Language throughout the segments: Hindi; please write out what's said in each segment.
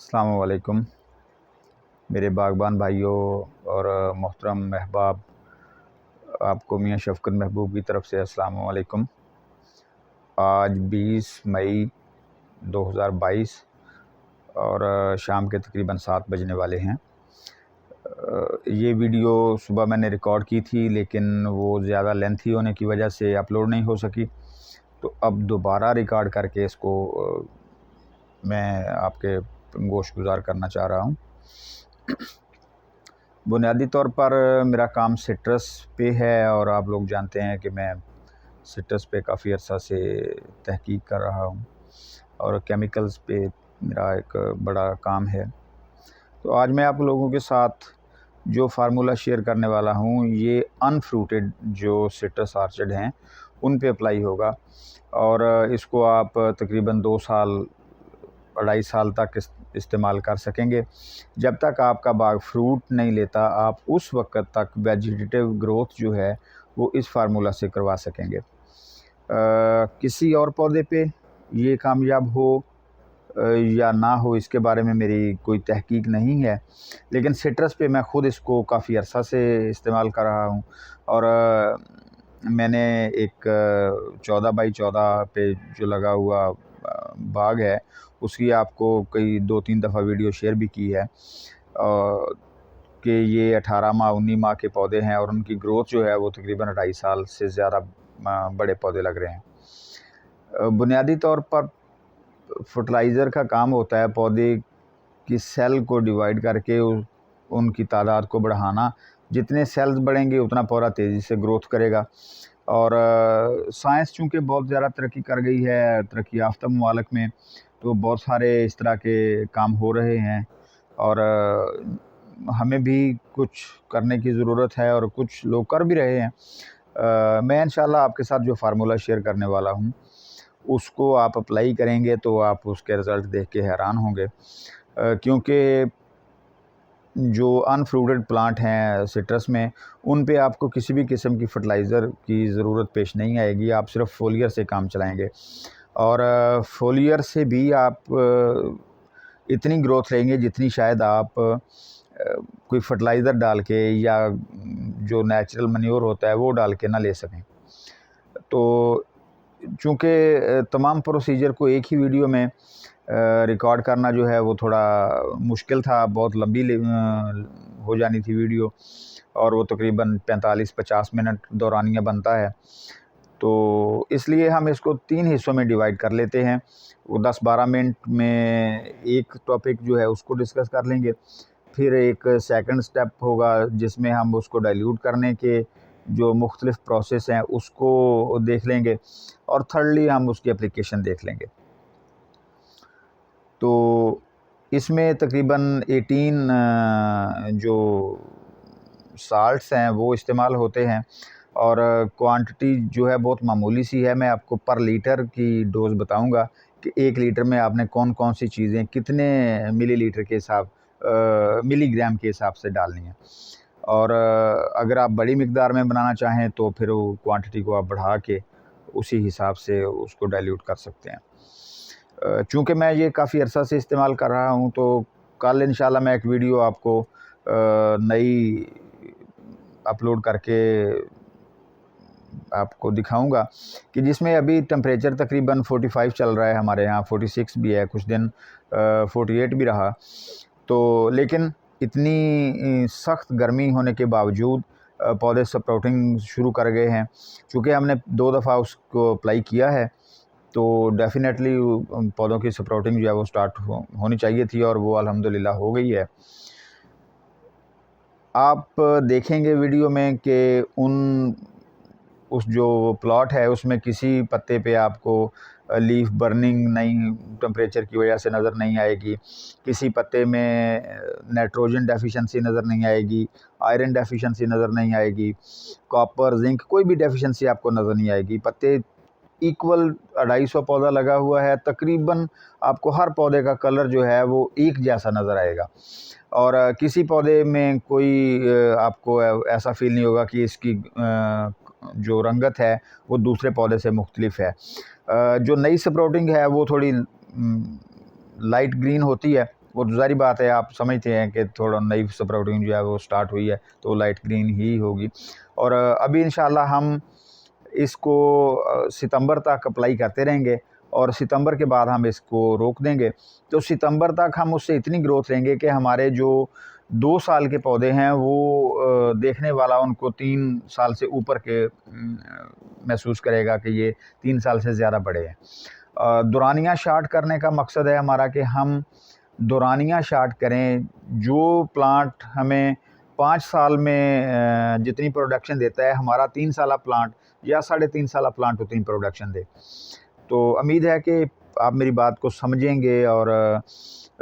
अस्सलामु अलैकुम मेरे बागबान भाइयों और मोहतरम महबाब, आपको मियाँ शफ़क़त महबूब की तरफ से अस्सलामु अलैकुम। आज 20 मई 2022 और शाम के तकरीबन 7 बजने वाले हैं। ये वीडियो सुबह मैंने रिकॉर्ड की थी, लेकिन वो ज़्यादा लेंथी होने की वजह से अपलोड नहीं हो सकी, तो अब दोबारा रिकॉर्ड करके इसको मैं आपके गोश गुज़ार करना चाह रहा हूँ। बुनियादी तौर पर मेरा काम सिट्रस पे है और आप लोग जानते हैं कि मैं सिट्रस पे काफ़ी अर्सा से तहकीक कर रहा हूँ और केमिकल्स पे मेरा एक बड़ा काम है। तो आज मैं आप लोगों के साथ जो फार्मूला शेयर करने वाला हूँ, ये अनफ्रूटेड जो सिट्रस ऑर्चर्ड हैं उन पे अप्लाई होगा और इसको आप तकरीबन 2 साल 2.5 साल तक इस्तेमाल कर सकेंगे। जब तक आपका बाग फ्रूट नहीं लेता, आप उस वक्त तक वेजिटेटिव ग्रोथ जो है वो इस फार्मूला से करवा सकेंगे। किसी और पौधे पे ये कामयाब हो या ना हो, इसके बारे में मेरी कोई तहकीक नहीं है, लेकिन सिट्रस पे मैं ख़ुद इसको काफ़ी अर्सा से इस्तेमाल कर रहा हूँ और मैंने एक 14 बाई 14 पे जो लगा हुआ बाग है उसकी आपको कई 2-3 दफ़ा वीडियो शेयर भी की है कि ये 18 माह 19 माह के पौधे हैं और उनकी ग्रोथ जो है वो तकरीबन 2.5 साल से ज़्यादा बड़े पौधे लग रहे हैं। बुनियादी तौर पर फर्टिलाइज़र का काम होता है पौधे की सेल को डिवाइड करके उनकी तादाद को बढ़ाना। जितने सेल्स बढ़ेंगे उतना पौधा तेज़ी से ग्रोथ करेगा और साइंस चूँकि बहुत ज़्यादा तरक्की कर गई है तरक्की याफ्ता ममालिक में, तो बहुत सारे इस तरह के काम हो रहे हैं और हमें भी कुछ करने की ज़रूरत है और कुछ लोग कर भी रहे हैं। मैं इंशाल्लाह आपके साथ जो फार्मूला शेयर करने वाला हूँ उसको आप अप्लाई करेंगे तो आप उसके रिज़ल्ट देख के हैरान होंगे, क्योंकि जो अनफ्रूटेड प्लांट हैं सिट्रस में, उन पे आपको किसी भी किस्म की फर्टिलाइज़र की ज़रूरत पेश नहीं आएगी। आप सिर्फ फोलियर से काम चलाएंगे और फोलियर से भी आप इतनी ग्रोथ लेंगे जितनी शायद आप कोई फर्टिलाइज़र डाल के या जो नेचुरल मैन्योर होता है वो डाल के ना ले सकें। तो चूँकि तमाम प्रोसीजर को एक ही वीडियो में रिकॉर्ड करना जो है वो थोड़ा मुश्किल था, बहुत लंबी हो जानी थी वीडियो और वो तकरीबन 45-50 मिनट दौरानिया बनता है, तो इसलिए हम इसको 3 हिस्सों में डिवाइड कर लेते हैं। वो 10-12 मिनट में एक टॉपिक जो है उसको डिस्कस कर लेंगे, फिर एक सेकंड स्टेप होगा जिसमें हम उसको डाइल्यूट करने के जो मुख्तलिफ प्रोसेस हैं उसको देख लेंगे और थर्डली हम उसकी एप्लीकेशन देख लेंगे। तो इसमें तकरीबन 18 जो साल्ट्स हैं वो इस्तेमाल होते हैं और क्वांटिटी जो है बहुत मामूली सी है। मैं आपको पर लीटर की डोज़ बताऊंगा कि 1 लीटर में आपने कौन कौन सी चीज़ें कितने मिलीलीटर के हिसाब मिलीग्राम के हिसाब से डालनी है और अगर आप बड़ी मिकदार में बनाना चाहें तो फिर वो क्वांटिटी को आप बढ़ा के उसी हिसाब से उसको डाइल्यूट कर सकते हैं। चूँकि मैं ये काफ़ी अर्सा से इस्तेमाल कर रहा हूँ, तो कल इंशाल्लाह मैं एक वीडियो आपको नई अपलोड करके आपको दिखाऊंगा कि जिसमें अभी टेम्परेचर तकरीबन 45 चल रहा है, हमारे यहाँ 46 भी है, कुछ दिन 48 भी रहा। तो लेकिन इतनी सख्त गर्मी होने के बावजूद पौधे स्प्राउटिंग शुरू कर गए हैं। चूँकि हमने 2 दफ़ा उसको अप्लाई किया है, तो डेफ़िनेटली पौधों की स्प्राउटिंग जो है वो स्टार्ट होनी चाहिए थी और वो अल्हम्दुलिल्लाह हो गई है। आप देखेंगे वीडियो में कि उस जो प्लॉट है उसमें किसी पत्ते पे आपको लीफ बर्निंग नहीं टेम्परेचर की वजह से नज़र नहीं आएगी, किसी पत्ते में नाइट्रोजन डेफिशिएंसी नज़र नहीं आएगी, आयरन डेफिशिएंसी नज़र नहीं आएगी, कॉपर जिंक कोई भी डेफिशिएंसी आपको नज़र नहीं आएगी। पत्ते इक्वल 250 पौधा लगा हुआ है, तकरीबन आपको हर पौधे का कलर जो है वो एक जैसा नज़र आएगा और किसी पौधे में कोई आपको ऐसा फील नहीं होगा कि इसकी जो रंगत है वो दूसरे पौधे से मुख्तलिफ है। जो नई स्प्राउटिंग है वो थोड़ी लाइट ग्रीन होती है वो तो ज़ाहिर बात है, आप समझते हैं कि थोड़ा नई स्प्राउटिंग जो है वो स्टार्ट हुई है तो लाइट ग्रीन ही होगी। और अभी इंशाल्लाह हम इसको सितंबर तक अप्लाई करते रहेंगे और सितंबर के बाद हम इसको रोक देंगे। तो सितंबर तक हम उससे इतनी ग्रोथ लेंगे कि हमारे जो 2 साल के पौधे हैं वो देखने वाला उनको 3 साल से ऊपर के महसूस करेगा कि ये 3 साल से ज़्यादा बड़े हैं। दौरानिया शार्ट करने का मकसद है हमारा कि हम दौरानिया शार्ट करें। जो प्लांट हमें 5 साल में जितनी प्रोडक्शन देता है, हमारा 3 साला प्लांट या 3.5 साला प्लांट उतनी प्रोडक्शन दे। तो उम्मीद है कि आप मेरी बात को समझेंगे और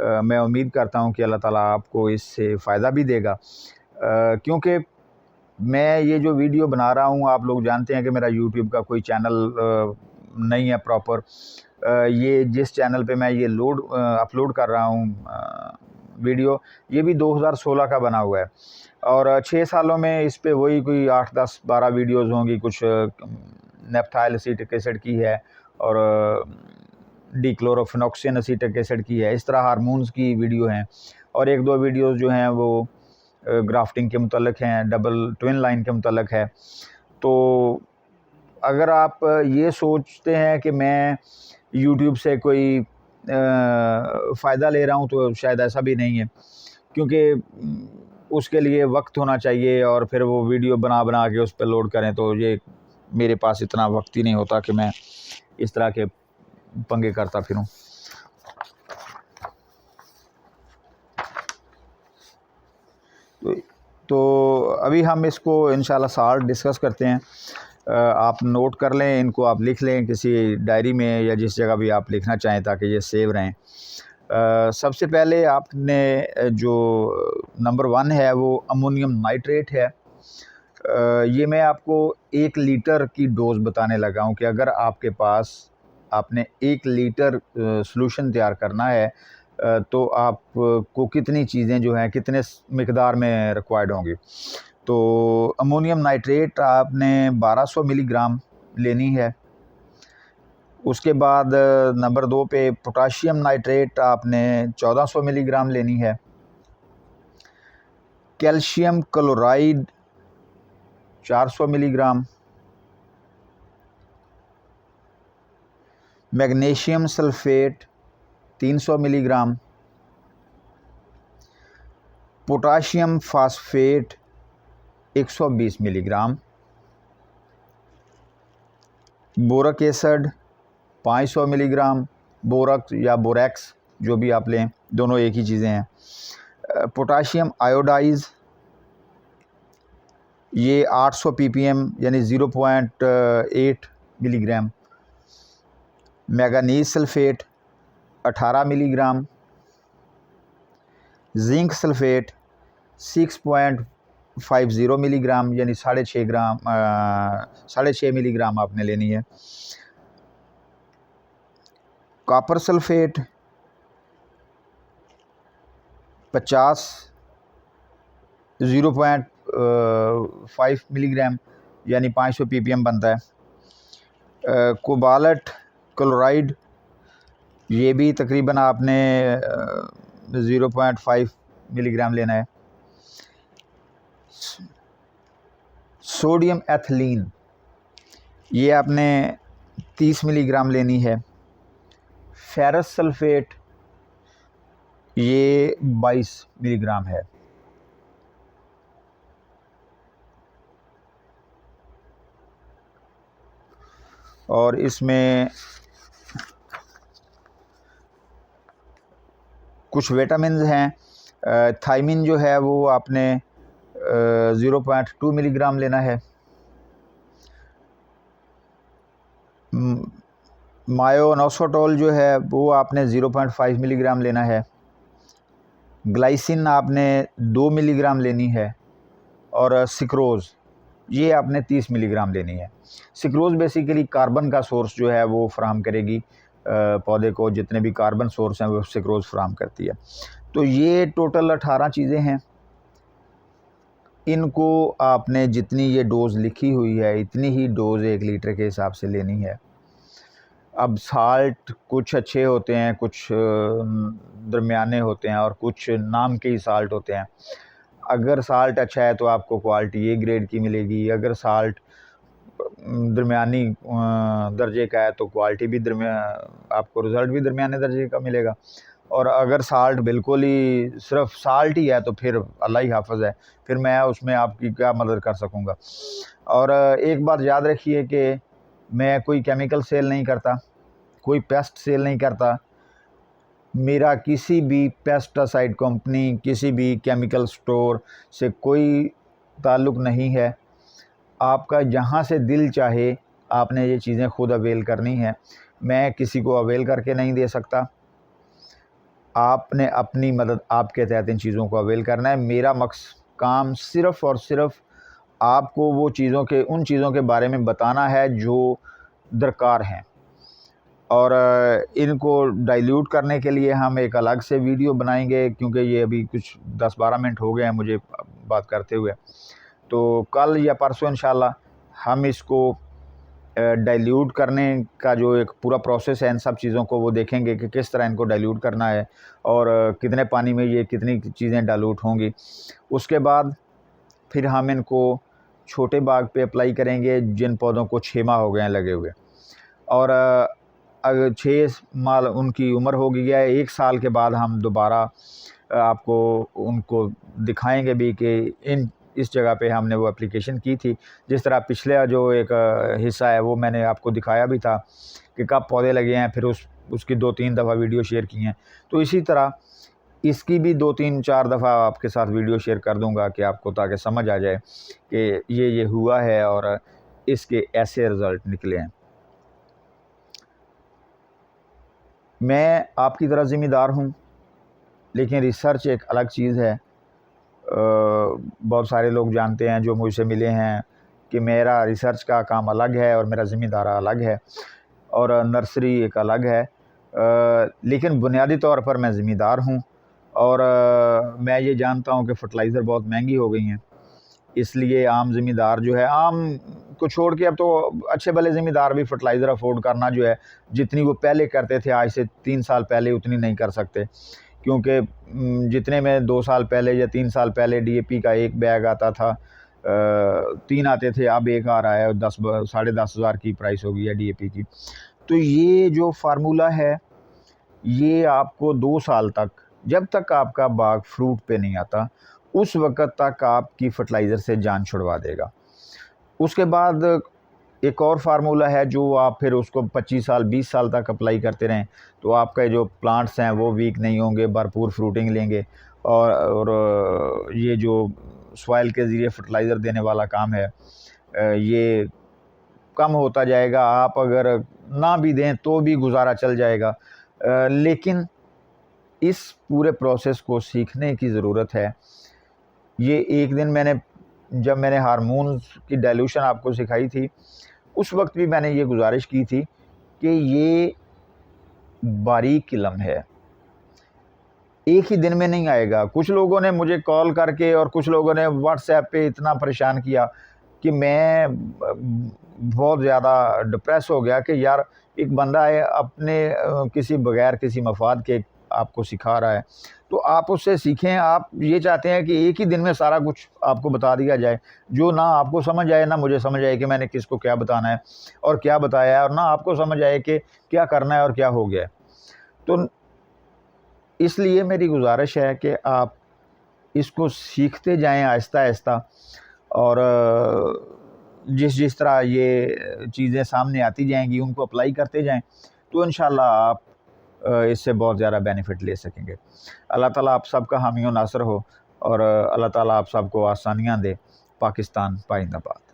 मैं उम्मीद करता हूं कि अल्लाह ताला आपको इससे फ़ायदा भी देगा, क्योंकि मैं ये जो वीडियो बना रहा हूं, आप लोग जानते हैं कि मेरा यूट्यूब का कोई चैनल नहीं है प्रॉपर। ये जिस चैनल पे मैं ये अपलोड कर रहा हूं वीडियो, ये भी 2016 का बना हुआ है और 6 सालों में इस पे वही कोई 8, 10, 12 वीडियोज़ होंगी। कुछ नेप्थाइल एसिटिक एसिड की है और डिक्लोरोफेनॉक्सिन एसिटिक एसिड की है। इस तरह हार्मोन्स की वीडियो हैं और 1-2 वीडियोज़ जो हैं वो ग्राफ्टिंग के मुतल्लिक़ हैं, डबल ट्विन लाइन के मुतल्लिक़ है। तो अगर आप ये सोचते हैं कि मैं यूट्यूब से कोई फ़ायदा ले रहा हूँ, तो शायद ऐसा भी नहीं है, क्योंकि उसके लिए वक्त होना चाहिए और फिर वो वीडियो बना के उस पर लोड करें। तो ये मेरे पास इतना वक्त ही नहीं होता कि मैं इस तरह के पंगे करता फिरूं। तो अभी हम इसको इंशाल्लाह साल्ट डिस्कस करते हैं। आप नोट कर लें, इनको आप लिख लें किसी डायरी में या जिस जगह भी आप लिखना चाहें ताकि ये सेव रहें। सबसे पहले आपने जो नंबर 1 है वो अमोनियम नाइट्रेट है। ये मैं आपको 1 लीटर की डोज़ बताने लगा हूँ कि अगर आपके पास आपने 1 लीटर सॉल्यूशन तैयार करना है तो आपको कितनी चीज़ें जो हैं कितने मिकदार में रिक्वायर्ड होंगी। तो अमोनियम नाइट्रेट आपने 1200 मिलीग्राम लेनी है। उसके बाद नंबर 2 पे पोटाशियम नाइट्रेट आपने 1400 मिलीग्राम लेनी है। Calcium chloride 400 milligram. Magnesium sulphate 300 milligram. Potassium phosphate 120 milligram. Boric acid 500 milligram. Boric या बोरैक्स जो भी आप लें, दोनों एक ही चीज़ें हैं। पोटाशियम आयोडाइज ये 800 ppm यानी 0.8 milligram. Manganese sulphate 18 milligram. Zinc sulphate 6.50 milligram यानी 6.5 मिलीग्राम आपने लेनी है। कॉपर सल्फेट 50 0.5 मिलीग्राम यानी 500 ppm बनता है। कोबाल्ट क्लोराइड ये भी तकरीबन आपने 0.5 मिलीग्राम लेना है। सोडियम एथिलीन ये आपने 30 मिलीग्राम लेनी है। फेरस सल्फेट ये 22 मिलीग्राम है। और इसमें कुछ विटामिन हैं। थायमिन जो है वो आपने 0.2 मिलीग्राम लेना है। मायोनोसोटोल जो है वो आपने 0.5 मिलीग्राम लेना है। ग्लाइसिन आपने 2 मिलीग्राम लेनी है। और सिक्रोज़ ये आपने 30 मिलीग्राम लेनी है। सिक्रोज़ बेसिकली कार्बन का सोर्स जो है वो फराहम करेगी पौधे को, जितने भी कार्बन सोर्स हैं वो सिक्रोज़ फराहम करती है। तो ये टोटल 18 चीज़ें हैं। इनको आपने जितनी ये डोज़ लिखी हुई है इतनी ही डोज़ 1 लीटर के हिसाब से लेनी है। अब साल्ट कुछ अच्छे होते हैं, कुछ दरमियाने होते हैं और कुछ नाम के ही साल्ट होते हैं। अगर साल्ट अच्छा है तो आपको क्वालिटी ए ग्रेड की मिलेगी, अगर साल्ट दरमियानी दर्जे का है तो क्वालिटी भी आपको रिज़ल्ट भी दरमियाने दर्जे का मिलेगा। और अगर साल्ट बिल्कुल ही सिर्फ साल्ट ही है तो फिर अल्लाह ही हाफ़िज़ है, फिर मैं उसमें आपकी क्या मदद कर सकूँगा। और एक बात याद रखिए कि मैं कोई केमिकल सेल नहीं करता, कोई पेस्ट सेल नहीं करता। मेरा किसी भी पेस्टिसाइड कंपनी, किसी भी केमिकल स्टोर से कोई ताल्लुक़ नहीं है। आपका जहाँ से दिल चाहे आपने ये चीज़ें खुद अवेल करनी है, मैं किसी को अवेल करके नहीं दे सकता। आपने अपनी मदद आपके तहत इन चीज़ों को अवेल करना है। मेरा काम सिर्फ़ और सिर्फ़ आपको उन चीज़ों के बारे में बताना है जो दरकार हैं। और इनको डाइल्यूट करने के लिए हम एक अलग से वीडियो बनाएंगे, क्योंकि ये अभी कुछ 10-12 मिनट हो गए हैं मुझे बात करते हुए। तो कल या परसों इंशाल्लाह हम इसको डाइल्यूट करने का जो एक पूरा प्रोसेस है, इन सब चीज़ों को वो देखेंगे कि किस तरह इनको डाइल्यूट करना है और कितने पानी में ये कितनी चीज़ें डाइल्यूट होंगी। उसके बाद फिर हम इनको छोटे बाग पे अप्लाई करेंगे जिन पौधों को 6 माह हो गए हैं लगे हुए, और अगर 6 माह उनकी उम्र हो गई है, 1 साल के बाद हम दोबारा आपको उनको दिखाएंगे भी कि इस जगह पे हमने वो एप्लीकेशन की थी। जिस तरह पिछले जो एक हिस्सा है वो मैंने आपको दिखाया भी था कि कब पौधे लगे हैं, फिर उसकी 2-3 दफ़ा वीडियो शेयर की हैं। तो इसी तरह इसकी भी 2-3-4 दफ़ा आपके साथ वीडियो शेयर कर दूंगा कि आपको, ताकि समझ आ जाए कि ये हुआ है और इसके ऐसे रिज़ल्ट निकले हैं। मैं आपकी तरह ज़िम्मेदार हूँ, लेकिन रिसर्च एक अलग चीज़ है। बहुत सारे लोग जानते हैं जो मुझसे मिले हैं कि मेरा रिसर्च का काम अलग है और मेरा ज़िम्मेदारा अलग है और नर्सरी एक अलग है। लेकिन बुनियादी तौर पर मैं ज़िम्मेदार हूँ और मैं ये जानता हूँ कि फ़र्टिलाइज़र बहुत महंगी हो गई हैं, इसलिए आम ज़िम्मेदार जो है, आम को छोड़ के अब तो अच्छे भले ज़िम्मेदार भी फ़र्टिलाइज़र अफोर्ड करना जो है, जितनी वो पहले करते थे आज से 3 साल पहले उतनी नहीं कर सकते। क्योंकि जितने में 2 साल पहले या 3 साल पहले डीएपी का एक बैग आता था, 3 आते थे, अब एक आ रहा है, 10 10.5 हज़ार की प्राइस हो गई है डीएपी की। तो ये जो फार्मूला है ये आपको 2 साल तक, जब तक आपका बाग फ्रूट पे नहीं आता उस वक़्त तक आपकी फ़र्टिलाइज़र से जान छुड़वा देगा। उसके बाद एक और फार्मूला है जो आप फिर उसको 25 साल 20 साल तक अप्लाई करते रहें तो आपके जो प्लांट्स हैं वो वीक नहीं होंगे, भरपूर फ्रूटिंग लेंगे। और ये जो सॉइल के ज़रिए फ़र्टिलाइज़र देने वाला काम है ये कम होता जाएगा। आप अगर ना भी दें तो भी गुजारा चल जाएगा, लेकिन इस पूरे प्रोसेस को सीखने की ज़रूरत है। ये एक दिन जब मैंने हार्मोन्स की डाइल्यूशन आपको सिखाई थी, उस वक्त भी मैंने ये गुजारिश की थी कि ये बारीक इल्म है, एक ही दिन में नहीं आएगा। कुछ लोगों ने मुझे कॉल करके और कुछ लोगों ने व्हाट्सएप पे इतना परेशान किया कि मैं बहुत ज़्यादा डिप्रेस हो गया कि यार एक बंदा है अपने किसी बगैर किसी मफाद के आपको सिखा रहा है, तो आप उससे सीखें। आप ये चाहते हैं कि एक ही दिन में सारा कुछ आपको बता दिया जाए, जो ना आपको समझ आए ना मुझे समझ आए कि मैंने किसको क्या बताना है और क्या बताया है, और ना आपको समझ आए कि क्या करना है और क्या हो गया है। तो इसलिए मेरी गुजारिश है कि आप इसको सीखते जाएं आहिस्ता आहिस्ता, और जिस तरह ये चीज़ें सामने आती जाएंगी उनको अप्लाई करते जाएं, तो इंशाल्लाह आप इससे बहुत ज़्यादा बेनिफिट ले सकेंगे। अल्लाह ताला आप सबका हामी व नासर हो और अल्लाह ताला आप सबको आसानियाँ दे। पाकिस्तान पाइंदाबाद।